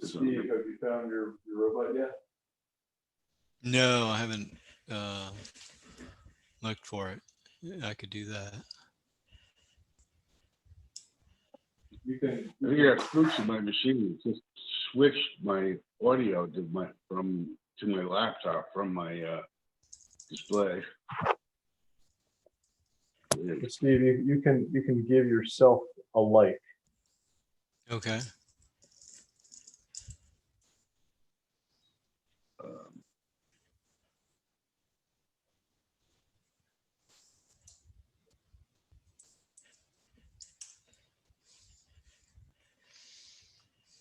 Steve, have you found your robot yet? No, I haven't looked for it. I could do that. You can. I think I got spooks in my machine. It just switched my audio to my laptop from my display. Steve, you can give yourself a like. Okay.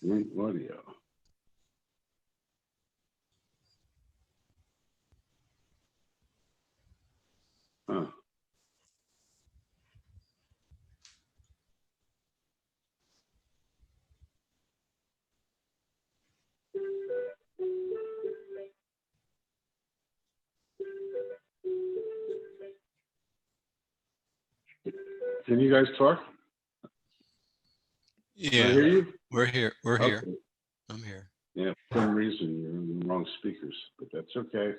Link audio. Huh. Can you guys talk? Can I hear Yeah, you? we're here. We're here. Okay. I'm here. Yeah, for some reason you're in the wrong speakers, but that's okay.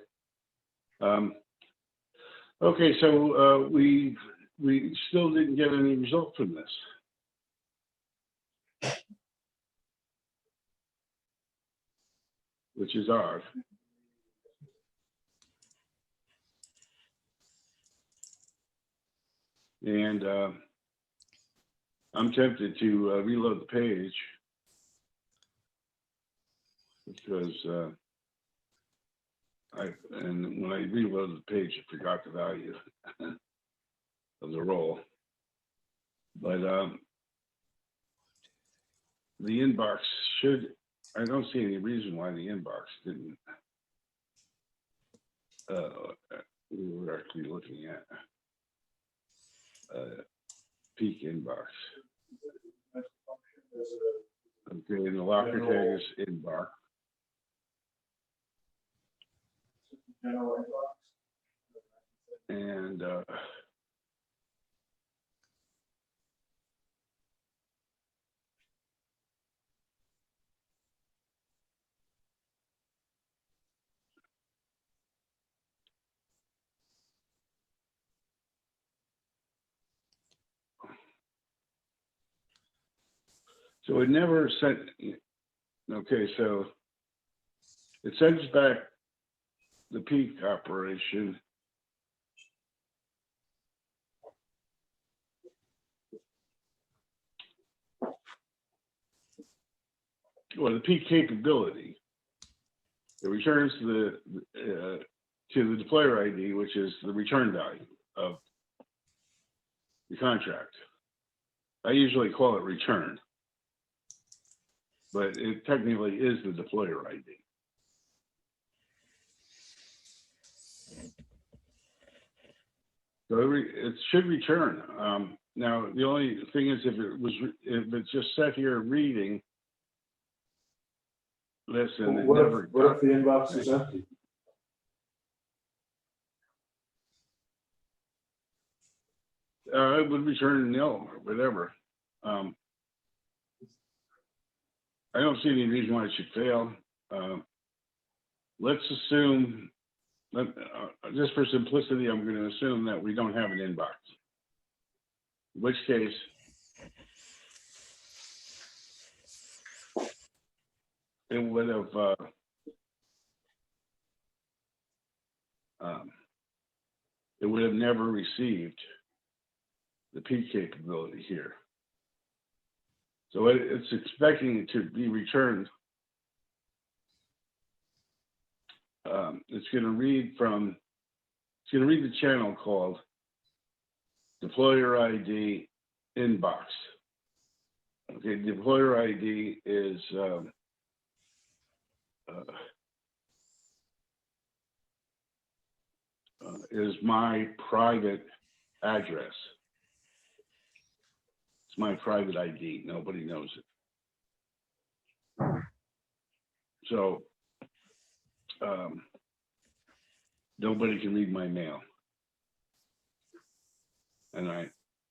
Okay, so we still didn't get any result from this. Which is odd. And I'm tempted to reload the page because when I reloaded the page, I forgot the value of the roll. But the inbox I don't see any reason why the inbox didn't. We were actually looking at peak inbox. Okay, and the locker tag is inbox. And so it never sent. Okay, so it sends back the peak operation. Well, the peak capability. It returns to the deployer ID, which is the return value of the contract. I usually call it return, but it technically is the deployer ID. So it should return. Now the only thing is if it's just set here reading. Listen, What if the inbox is empty? It would return nil or whatever. I don't see any reason why it should fail. Let's assume, just for simplicity, I'm going to assume that we don't have an inbox. In which case, it would have never received the peak capability here. So it's expecting it to be returned. It's going to read the channel called deployer ID inbox. Okay, deployer ID is my private address. It's my private ID. Nobody knows it. So nobody can read my mail,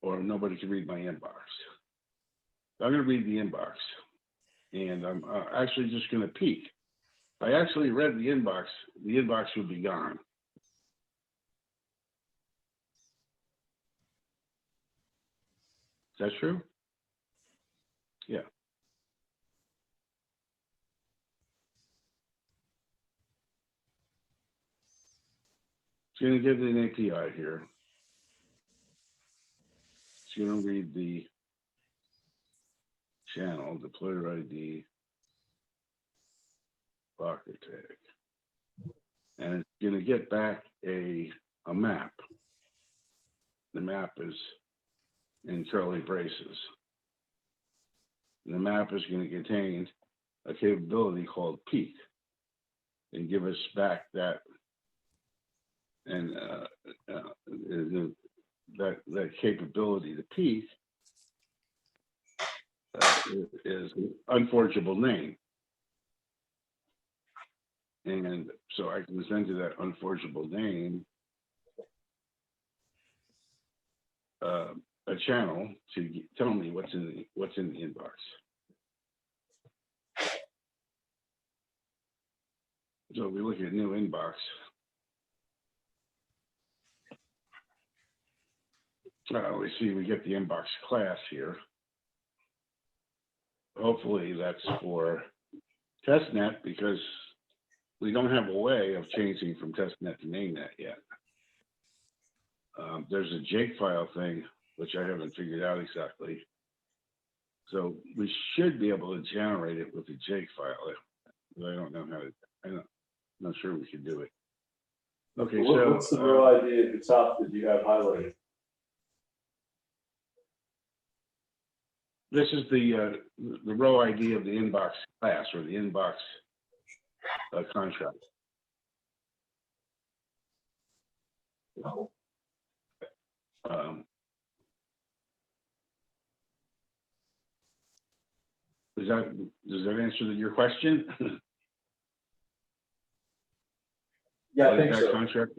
or nobody can read my inbox. So I'm going to read the inbox. and I'm actually just going to peek. If I actually read the inbox would be gone. Is that true? Yeah. It's going to give it an API here. It's going to read the channel, deployer ID, blocker tag, and it's going to get back a map. The map is in curly braces. And the map is going to contain a capability called peak and give us back that and that capability to peak is an unforgeable name. And so I can send to that unforgeable name a channel to tell me what's in the inbox. So we look at new inbox. We see we get the inbox class here. Hopefully that's for testnet, because we don't have a way of changing from testnet to mainnet yet. There's a Jake file thing, which I haven't figured out exactly. So we should be able to generate it with the Jake file, but I don't know how to, I'm not sure we can do it. Okay, so what's the real ID at the top that you have highlighted? this is the row ID of the inbox class, or the inbox contract. Does that answer your question? Yeah, I What think is that so. contract?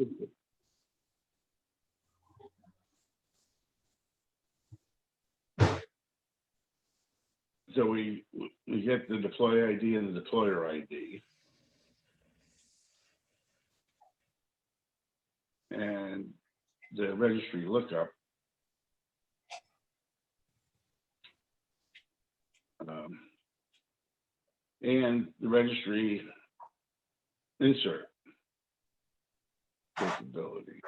So we get the deploy ID and the deployer ID. And the registry lookup. And the registry insert capability.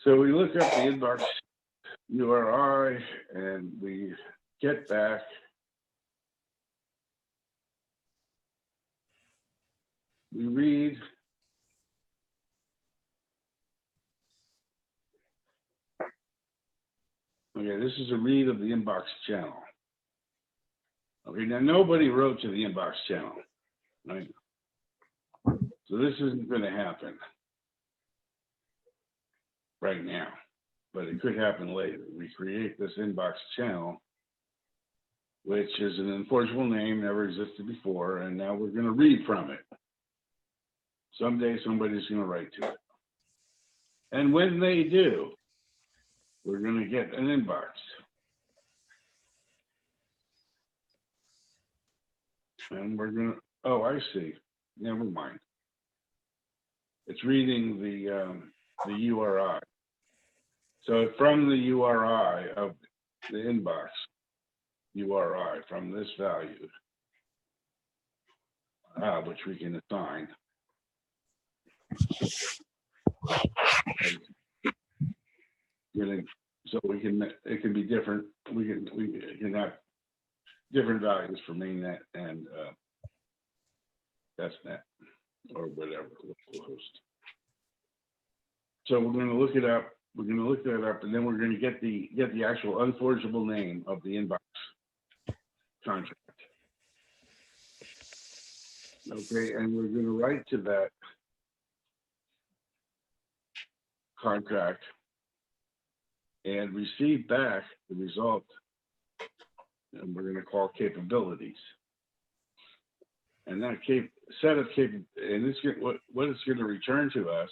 So we look up the inbox URI and we get back we read okay, this is a read of the inbox channel. Okay, now nobody wrote to the inbox channel, right? So this isn't going to happen right now, but it could happen later. We create this inbox channel, which is an enforceable name, never existed before, and now we're going to read from it. Someday somebody's going to write to it. And when they do, we're going to get an inbox. And we're going to, oh, I see. Never mind. It's reading the URI. So from the URI of the inbox URI, from this value, which we can assign. So we can, it can be different. We can have different values for mainnet and testnet or whatever local host. So we're going to look it up. We're going to look that up, and then we're going to get the actual unforgeable name of the inbox contract. Okay, and we're going to write to that contract and receive back the result, and we're going to call capabilities. And that set of and this what it's going to return to us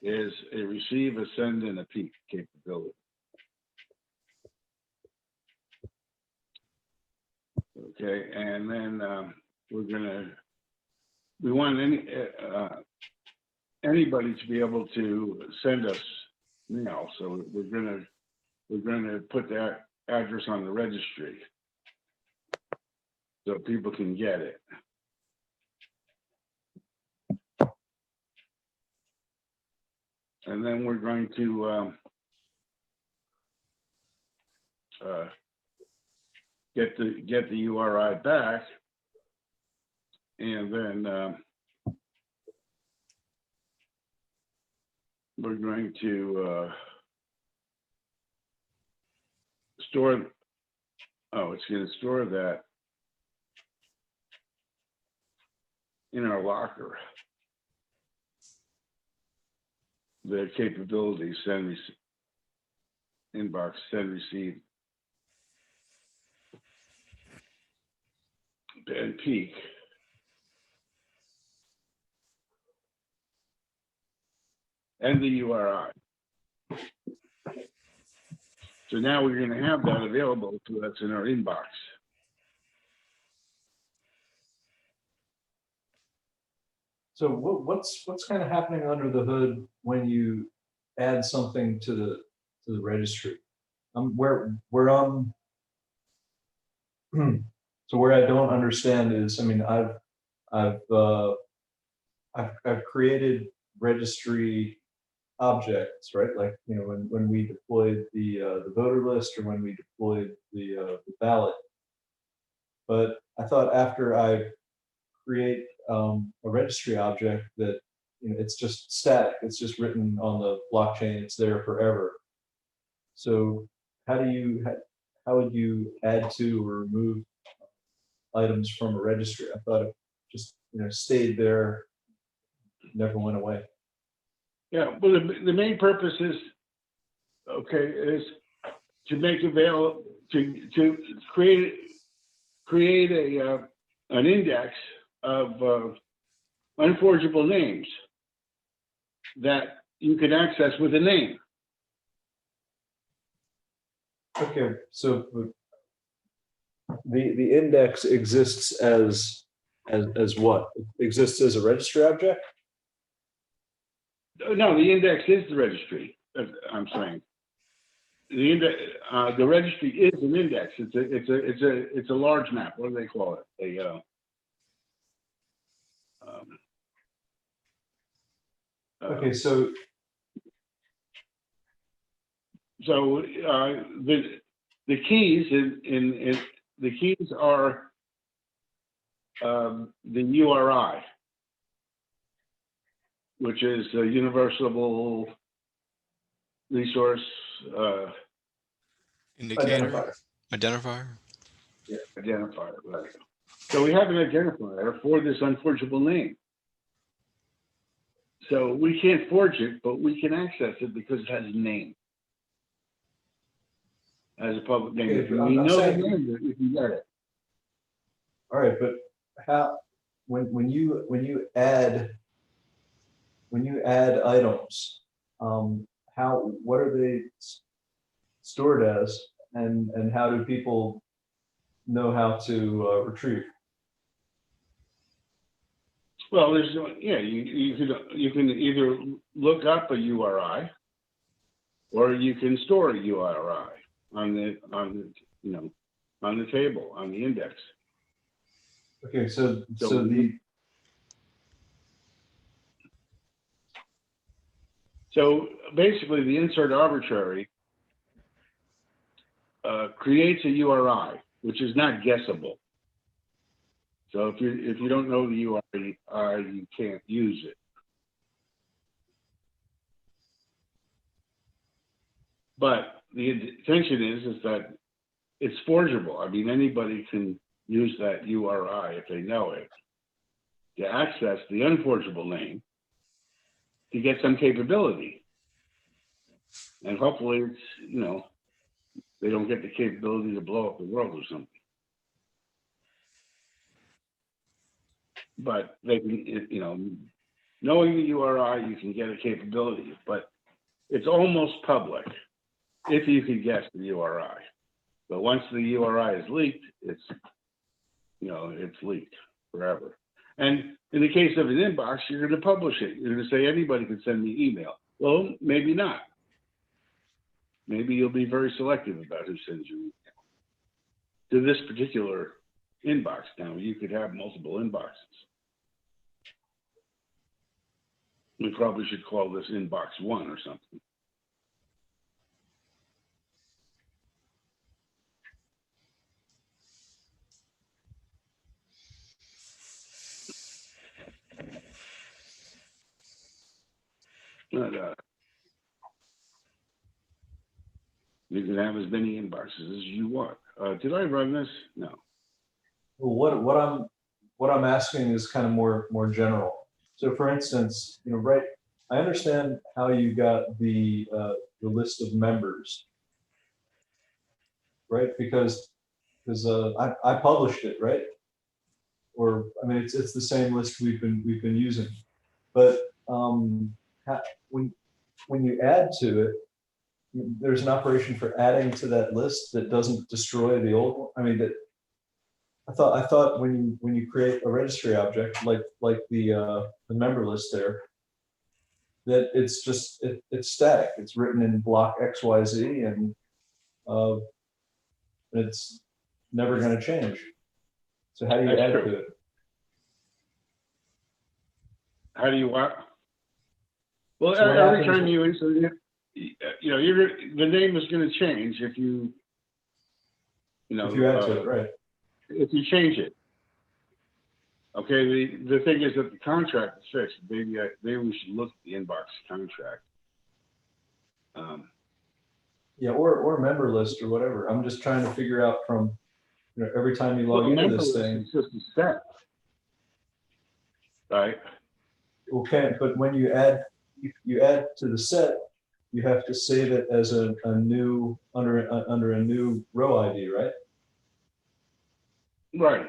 is a receive, a send, and a peek capability. Okay, and then we want anybody to be able to send us mail. So we're gonna put that address on the registry so people can get it. And then we're going to get the URI back, and then we're going to store. Oh, it's going to store that in our locker. The capability send receive, inbox send receive, and peak. And the URI. So now we're going to have that available to us in our inbox. So what's kind of happening under the hood when you add something to the registry? Where I'm so where I don't understand is, I mean, I've created registry objects, right? Like, you know, when we deployed the voter list, or when we deployed the ballot. But I thought after I create a registry object that, you know, it's just static, it's just written on the blockchain, it's there forever. So how would you add to or remove items from a registry? I thought it just, you know, stayed there, never went away. Yeah, well, the main purpose is, okay, is to make available, to create an index of unforgeable names that you can access with a name. Okay, so the index exists as what? It exists as a registry object? No, the index is the registry. I'm saying the index, the registry is an index. It's a large map. What do they call it? Okay, so the keys in the keys are the URI, which is a universal resource Indicator. Identifier. Yeah, identifier. Right. So we have an identifier for this unforgeable name. So we can't forge it, but we can access it because it has a name. As a public name. Okay, If we know the name, we can get it. All right, but how, when you add items, what are they stored as, and how do people know how to retrieve? Well, there's you can either look up a URI, or you can store a URI on the table, on the index. Okay, so basically the insert arbitrary creates a URI, which is not guessable. So if you don't know the URI, you can't use it. But the intention is that it's forgeable. I mean, anybody can use that URI if they know it to access the unforgeable name to get some capability. And hopefully it's, they don't get the capability to blow up the world or something. But they can, knowing the URI, you can get a capability, but it's almost public if you can guess the URI. But once the URI is leaked, it's it's leaked forever. And in the case of an inbox, you're going to publish it. You're going to say anybody can send me email. Well, maybe not. Maybe you'll be very selective about who sends you email to this particular inbox. Now, you could have multiple inboxes. We probably should call this inbox 1 or something. But, you can have as many inboxes as you want. Did I run this? No. Well, what I'm asking is kind of more general. So for instance, right, I understand how you got the list of members, right? Because I published it, right? Or I mean, it's the same list we've been using, but when you add to it, there's an operation for adding to that list that doesn't destroy the old one. I mean, that I thought when you create a registry object like the member list there, that it's just it's static. It's written in block XYZ, and it's never going to change. So how do you That's add true. to it? How do you what? Well, So what every happens- time you insert, the name is going to change if you If you add to it, right? If you change it. Okay, the thing is that the contract is fixed. Maybe we should look at the inbox contract. Yeah, or member list or whatever. I'm just trying to figure out from every time you log into member this list thing. is just a set, right? Okay, but when you add to the set, you have to save it as a new under a new row ID, right? Right.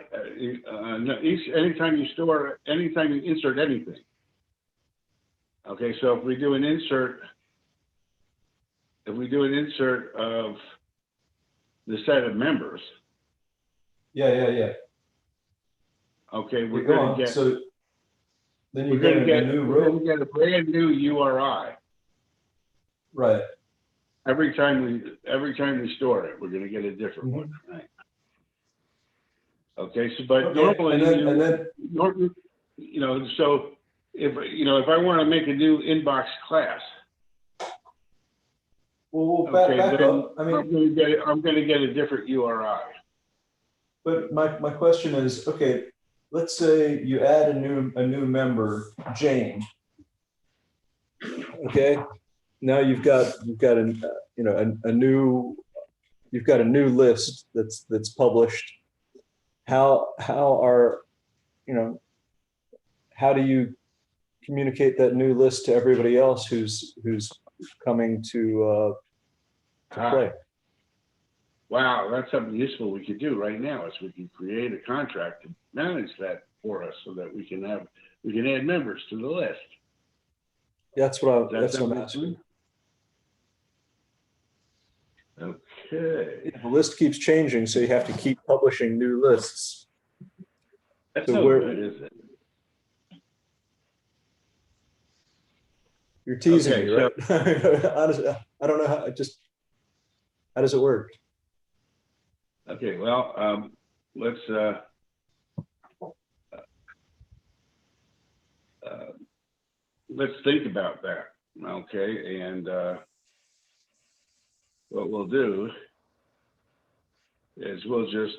No, anytime you insert anything. Okay, so if we do an insert of the set of members, Yeah. okay, we're Go going on. to get So then you we're going to get get a new we're row, going to get a brand new URI right? every time we store it. We're going to get a different one, right? Okay, so but Okay, normally and then so if I want to make a new inbox class, we'll okay, back then up. I mean, I'm going to get a different URI. but my question is, okay, let's say you add a new member, Jane. Okay, now you've got a new list that's published. How do you communicate that new list to everybody else who's coming to play? Wow, that's something useful we could do right now. Is we can create a contract to manage that for us, so that we can add members to the list. That's what I'm something asking. Okay. The list keeps changing, so you have to keep publishing new lists. That's So no where- good, is it? You're teasing Okay, me, right? Honestly, I don't know how does it work? Okay, well, let's think about that. Okay, and what we'll do is we'll just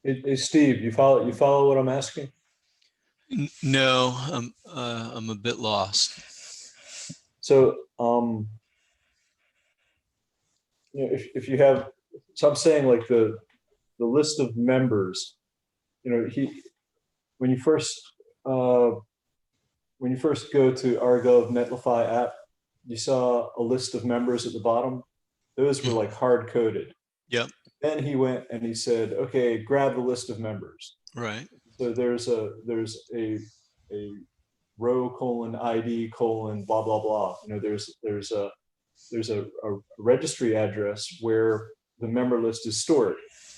Hey, Steve, you follow what I'm asking? No, I'm a bit lost. So, if you have, so I'm saying like the list of members, when you first go to Argov Netlify app, you saw a list of members at the bottom. Those were like hard coded. Yep. Then he went and he said, okay, grab the list of members. Right. So there's a row : ID : blah blah blah. There's a a registry address where the member list is stored.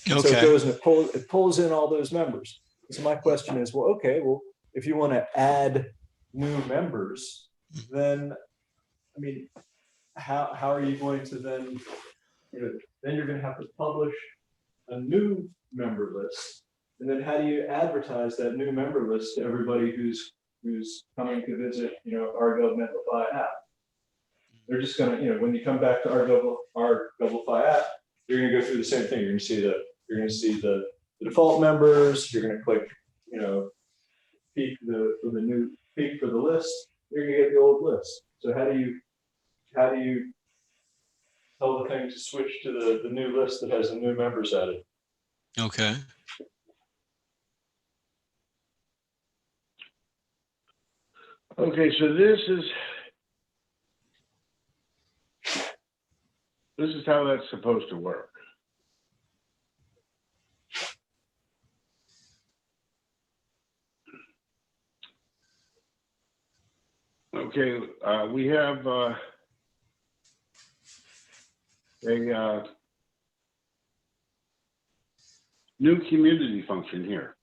And so it Okay. goes and it pulls in all those members. So my question is, well, okay, well, if you want to add new members, then, I mean, how are you going to then, then you're going to have to publish a new member list. And then how do you advertise that new member list to everybody who's coming to visit, our governmental app? They're just gonna, when you come back to our Govify app, you're gonna go through the same thing. You're gonna see the default members. You're gonna click, peek for the list. You're gonna get the old list. So how do you tell the thing to switch to the new list that has the new members added? Okay. Okay, so this is how that's supposed to work. Okay, we have a new community function here.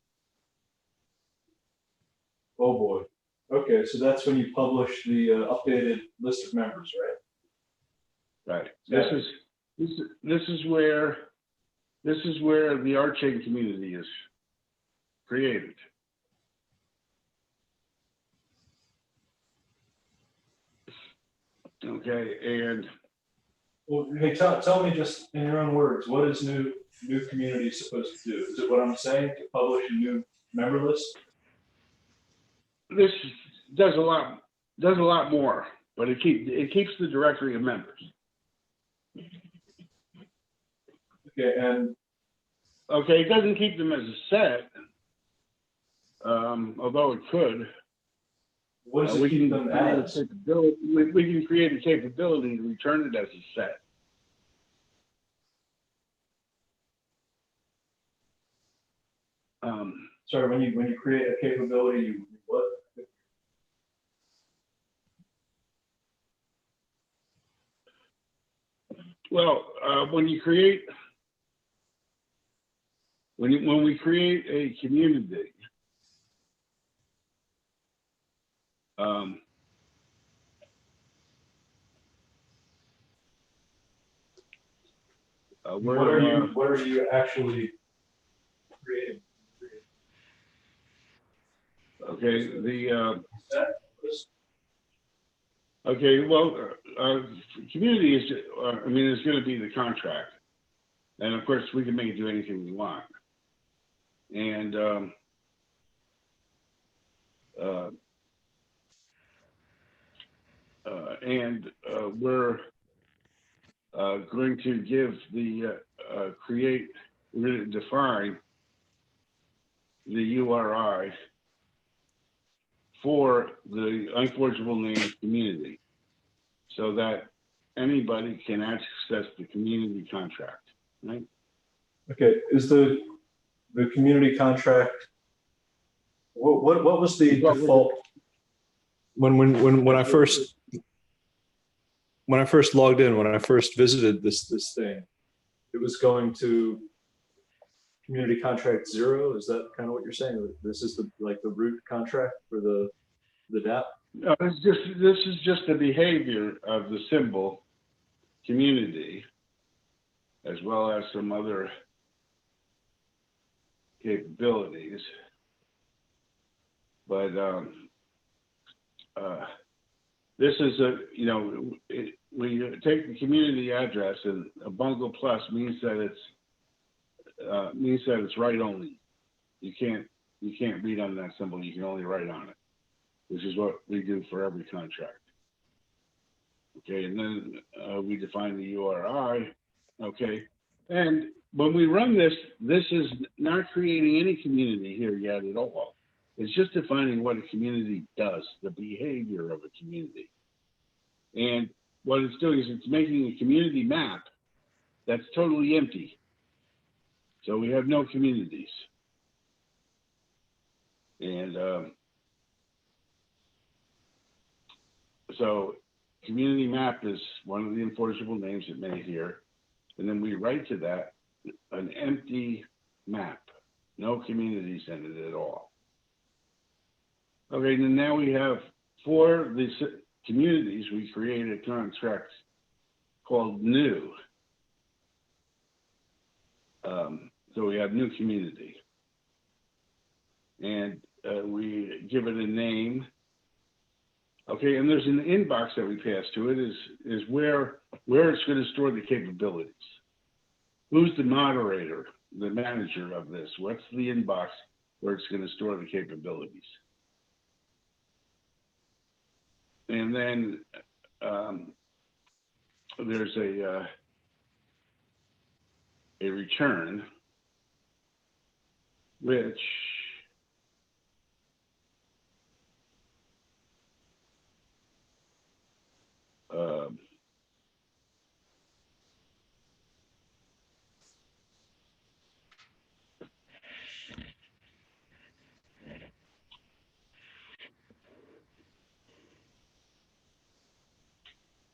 Oh boy. Okay, so that's when you publish the updated list of members, right? Right. This is where the RChain community is created. Okay, and Well, hey, tell me just in your own words, what is new community supposed to do? Is it what I'm saying, to publish a new member list? this does a lot more, but it keeps the directory of members. Okay, and Okay, it doesn't keep them as a set, although it could. what does it keep them as? We can create a capability to return it as a set. Sorry, when you create a capability, you what? Well, when we create a community, What are you actually creating? Okay, community is, it's going to be the contract, and of course we can make it do anything we want, and we're going to give the we're going to define the URI for the unforgeable name community, so that anybody can access the community contract, right? Okay, is the community contract, what was the default when I first logged in, when I first visited this thing, it was going to community contract 0? Is that kind of what you're saying? This is the root contract for the DApp? No, this is just the behavior of the symbol community, as well as some other capabilities. But this is when you take the community address, and a bungle plus means that it's write only. You can't read on that symbol. You can only write on it, which is what we do for every contract. Okay, and then we define the URI. Okay, and when we run this is not creating any community here yet at all. It's just defining what a community does, the behavior of a community. And what it's doing is it's making a community map that's totally empty. So we have no communities. And so community map is one of the enforceable names it may hear. And then we write to that an empty map, no communities in it at all. Okay, and now we have, for the communities, we created a contract called new. So we have new community. And we give it a name. Okay, and there's an inbox that we pass to it is where it's going to store the capabilities. Who's the moderator, the manager of this? What's the inbox where it's going to store the capabilities? And then there's a return, which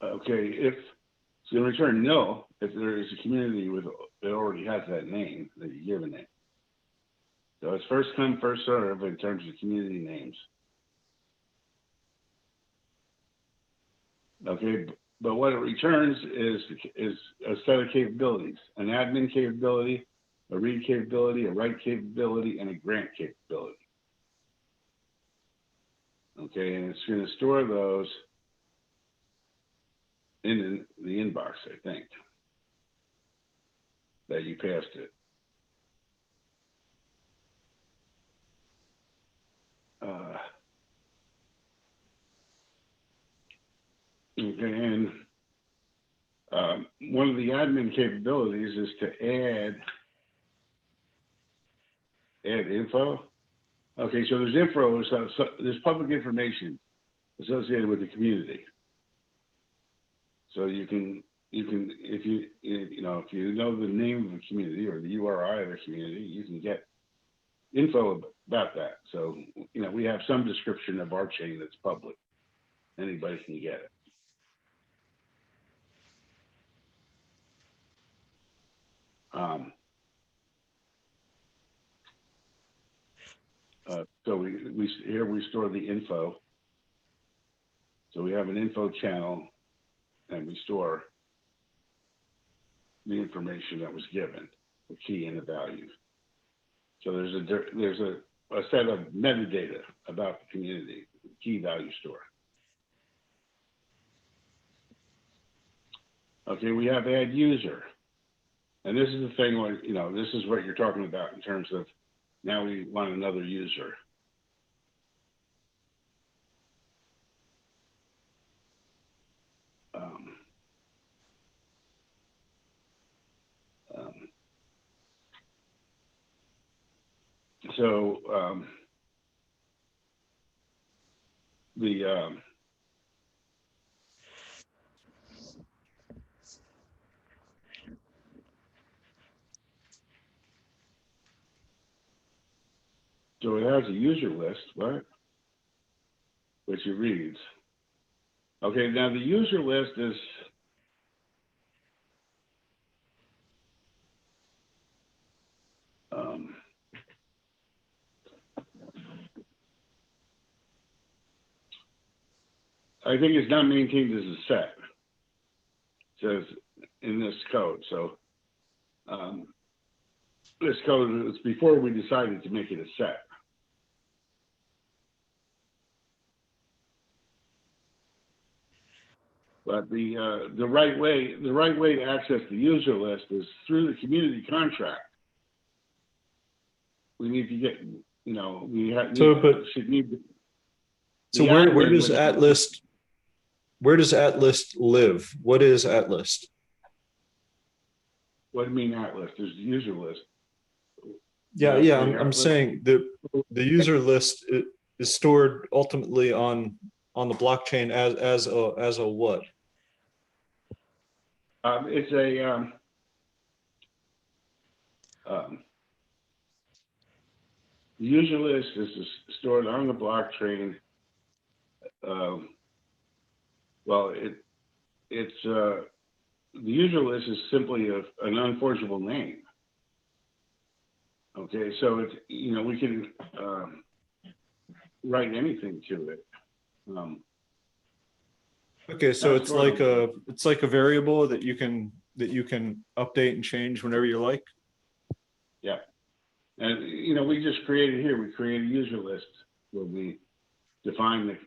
okay, if it's going to return no, if there is a community that already has that name that you give a name. So it's first come, first serve in terms of community names. Okay, but what it returns is a set of capabilities: an admin capability, a read capability, a write capability, and a grant capability. Okay, and it's going to store those in the inbox, I think, that you passed it. Okay, and one of the admin capabilities is to add info. Okay, so there's info, so there's public information associated with the community. So you can if you know the name of the community or the URI of the community, you can get info about that. So we have some description of RChain that's public. Anybody can get it. So here we store the info. So we have an info channel, and we store the information that was given, the key and the values. So there's a set of metadata about the community, key value store. Okay, we have add user. And this is the thing where, this is what you're talking about in terms of now we want another user. So it has a user list, right? Which it reads. Okay, now the user list is I think it's not maintained as a set. It says in this code. So this code is before we decided to make it a set. But the right way to access the user list is through the community contract. We need to get, we have. So where does Atlas? Where does Atlas live? What is Atlas? What do you mean Atlas? There's the user list. Yeah. I'm saying the user list is stored ultimately on the blockchain as a what? It's a the user list is stored on the blockchain Well, it's the user list is simply an unforgeable name. Okay, so it's, you know, we can write anything to it. Okay, so That's it's sort like of- a variable that you can update and change whenever you like. Yeah, and you know, we just created here. We create a user list where we define what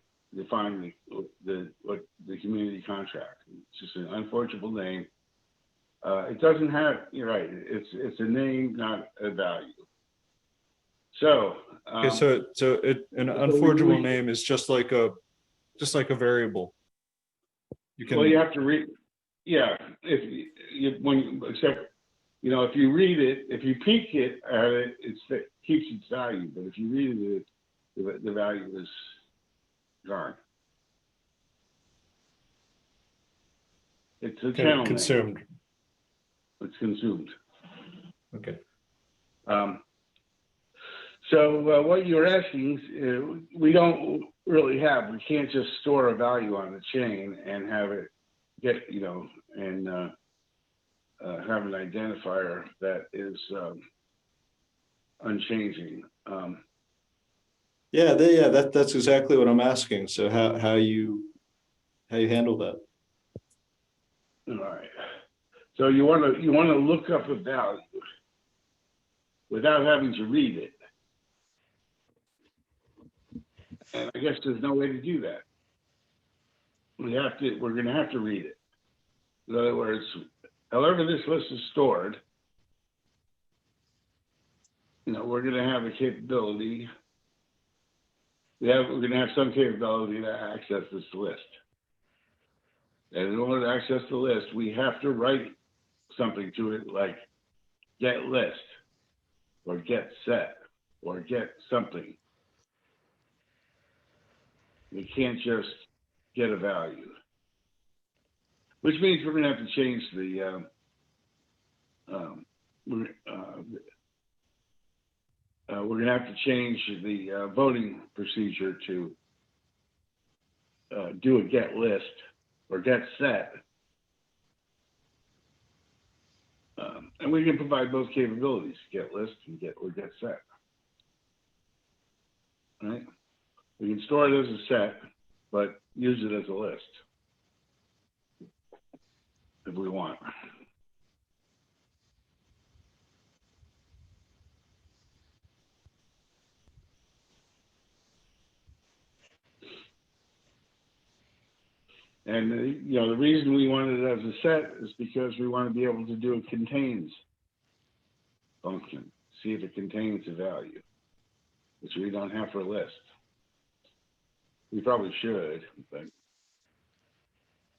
the community contract. It's just an unforgeable name. It doesn't have. You're right. It's a name, not a value. So. Okay, so an unforgeable name is just like a variable. You can. Well, you have to read. Yeah, if except, you know, if you read it, if you peek it at it, it keeps its value. But if you read it, the value is gone. It's a channel name. Consumed. It's consumed. Okay. So what you're asking, we don't really have. We can't just store a value on the chain and have it get, you know, and have an identifier that is unchanging. That's exactly what I'm asking. So how you handle that? All right. So you want to look up a value without having to read it. And I guess there's no way to do that. We're going to have to read it. In other words, however this list is stored, you know, we're going to have a capability. We're going to have some capability to access this list. And in order to access the list, we have to write something to it like get list or get set or get something. We can't just get a value, which means we're going to have to change the we're going to have to change the voting procedure to do a get list or get set. And we can provide both capabilities, get list and get set. All right? We can store it as a set, but use it as a list if we want. And you know, the reason we want it as a set is because we want to be able to do a contains function, see if it contains a value, which we don't have for a list. We probably should, but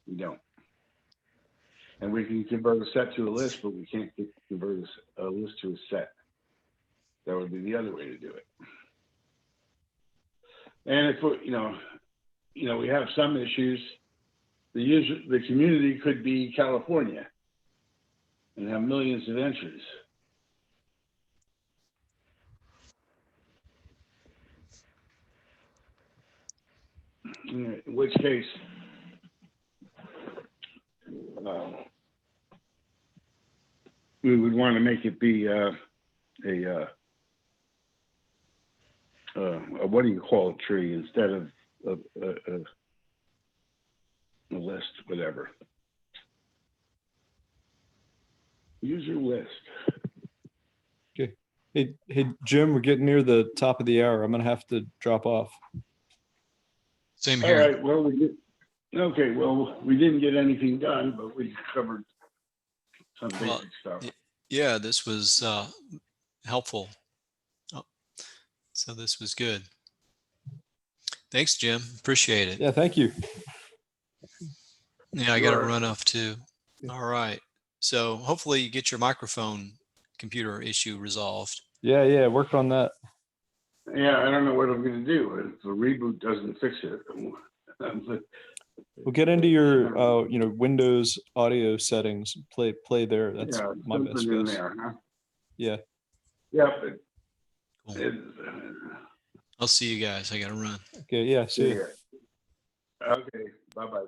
we don't. And we can convert a set to a list, but we can't convert a list to a set. That would be the other way to do it. And if we, you know, we have some issues. The community could be California and have millions of entries. In which case, we would want to make it be what do you call it, tree instead of a list, whatever. User list. Okay. Hey, Jim, we're getting near the top of the hour. I'm gonna have to drop off. Same All here. right. Well, okay. Well, we didn't get anything done, but we covered some basic stuff. Yeah, this was helpful. Oh, so this was good. Thanks, Jim. Appreciate it. Yeah, thank you. Yeah, I got to Sure. run off too. All right. So hopefully you get your microphone computer issue resolved. Yeah, worked on that. Yeah, I don't know what I'm going to do if the reboot doesn't fix it. We'll get into your Windows audio settings. Play there. That's yeah, my best something in guess. there, huh? Yeah. Yeah. Cool. I'll see you guys. I got to run. Okay. Yeah. See ya. Okay. Bye-bye.